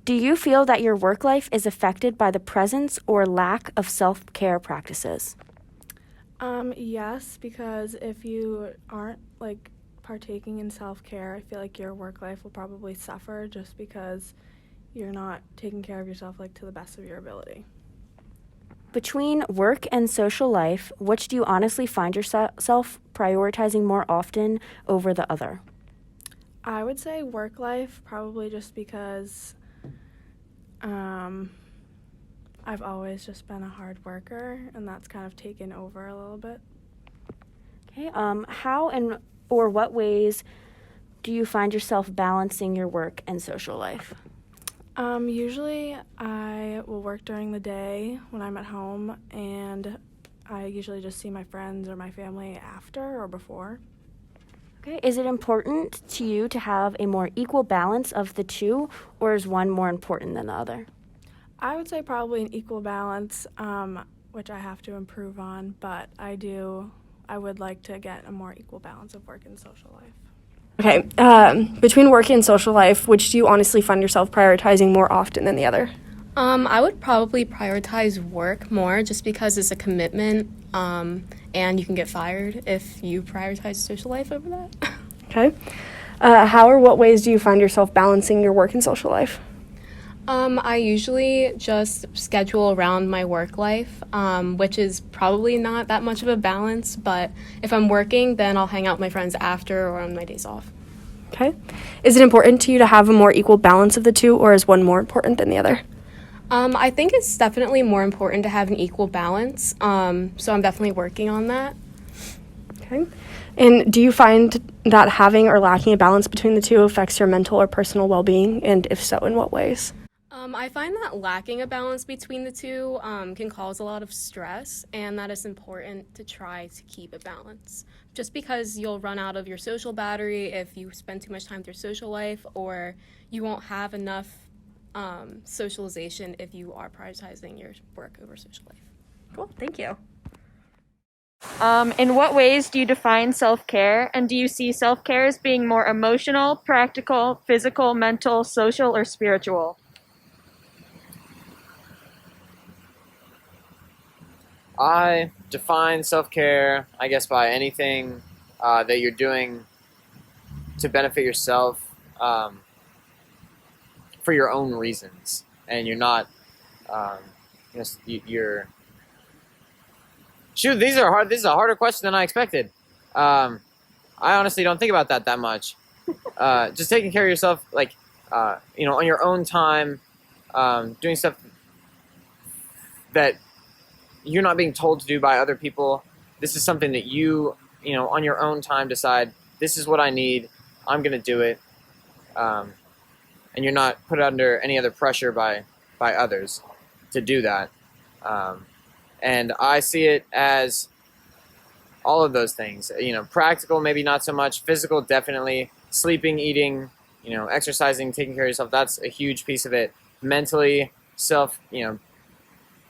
Do you feel that your work life is affected by the presence or lack of self-care practices? Yes, because if you aren't partaking in self-care, I feel like your work life will probably suffer just because you're not taking care of yourself to the best of your ability. Between work and social life, which do you honestly find yourself prioritizing more often over the other? I would say work life, probably just because I've always just been a hard worker, and that's kind of taken over a little bit. Okay. How and or what ways do you find yourself balancing your work and social life? Usually I will work during the day when I'm at home, and I usually just see my friends or my family after or before. Okay. Is it important to you to have a more equal balance of the two, or is one more important than the other? I would say probably an equal balance, which I have to improve on, but I would like to get a more equal balance of work and social life. Okay, between work and social life, which do you honestly find yourself prioritizing more often than the other? I would probably prioritize work more just because it's a commitment, and you can get fired if you prioritize social life over that. Okay. How or what ways do you find yourself balancing your work and social life? I usually just schedule around my work life, which is probably not that much of a balance, but if I'm working, then I'll hang out with my friends after or on my days off. Okay. Is it important to you to have a more equal balance of the two, or is one more important than the other? I think it's definitely more important to have an equal balance, so I'm definitely working on that. Okay. And do you find that having or lacking a balance between the two affects your mental or personal well-being, and if so, in what ways? I find that lacking a balance between the two can cause a lot of stress, and that it's important to try to keep a balance. Just because you'll run out of your social battery if you spend too much time with your social life, or you won't have enough socialization if you are prioritizing your work over social life. Cool, thank you. In what ways do you define self-care, and do you see self-care as being more emotional, practical, physical, mental, social, or spiritual? I define self-care, I guess, by anything that you're doing to benefit yourself for your own reasons, and you're not, you're. Shoot, these are hard. This is a harder question than I expected. I honestly don't think about that much. Just taking care of yourself, on your own time, doing stuff that you're not being told to do by other people. This is something that you on your own time decide, this is what I need, I'm going to do it. And you're not put under any other pressure by others to do that. And I see it as all of those things. Practical, maybe not so much. Physical, definitely. Sleeping, eating, exercising, taking care of yourself, that's a huge piece of it. Mentally,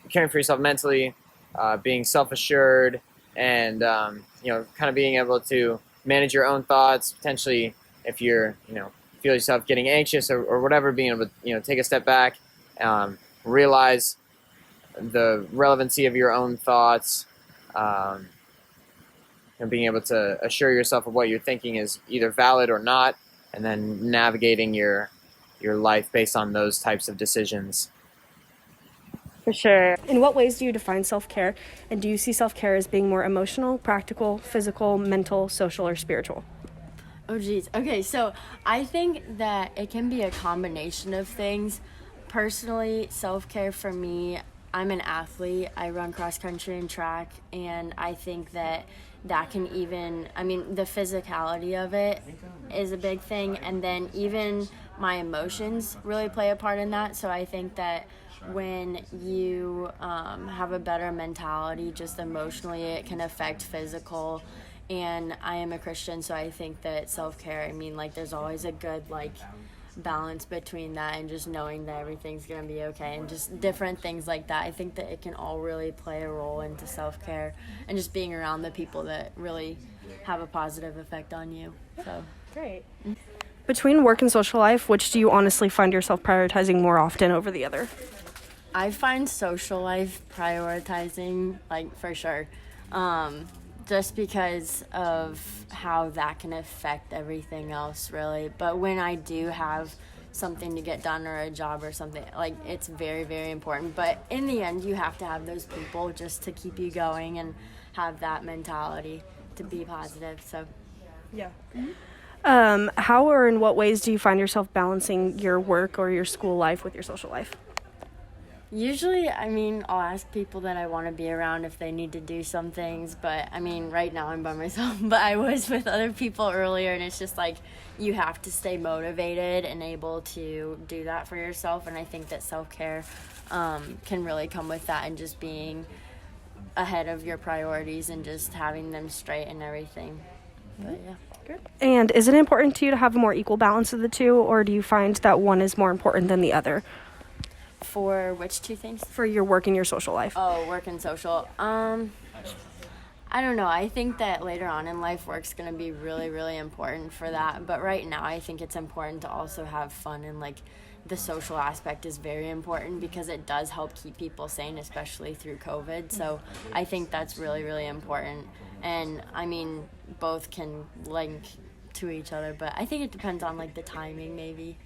caring for yourself mentally, being self-assured, and kind of being able to manage your own thoughts. Potentially, if you're feel yourself getting anxious or whatever, being able to take a step back, realize the relevancy of your own thoughts, and being able to assure yourself of what you're thinking is either valid or not, and then navigating your life based on those types of decisions. For sure. In what ways do you define self-care, and do you see self-care as being more emotional, practical, physical, mental, social, or spiritual? Oh, geez. Okay, so I think that it can be a combination of things. Personally, self-care for me, I'm an athlete. I run cross-country and track, and I think that can the physicality of it is a big thing, and then even my emotions really play a part in that. So I think that when you have a better mentality, just emotionally, it can affect physical. And I am a Christian, so I think that self-care, there's always a good, balance between that and just knowing that everything's going to be okay and just different things like that. I think that it can all really play a role into self-care and just being around the people that really have a positive effect on you. So Great. Between work and social life, which do you honestly find yourself prioritizing more often over the other? I find social life prioritizing, like, for sure. Just because of how that can affect everything else, really. But when I do have something to get done or a job or something, like, it's very, very important. But in the end, you have to have those people just to keep you going and have that mentality to be positive. So, Yeah. How or in what ways do you find yourself balancing your work or your school life with your social life? usually, I mean, I'll ask people that I want to be around if they need to do some things, but I mean, right now I'm by myself, but I was with other people earlier, and it's just like you have to stay motivated and able to do that for yourself, and I think that self-care can really come with that and just being ahead of your priorities and just having them straight and everything. But yeah. And is it important to you to have a more equal balance of the two, or do you find that one is more important than the other For which two things? for your work and your social life? Oh, work and social. I don't know. I think that later on in life, work's going to be really, really important for that. But right now, I think it's important to also have fun, and like the social aspect is very important because it does help keep people sane, especially through COVID. So I think that's really, really important. And I mean, both can link to each other, but I think it depends on like the timing maybe.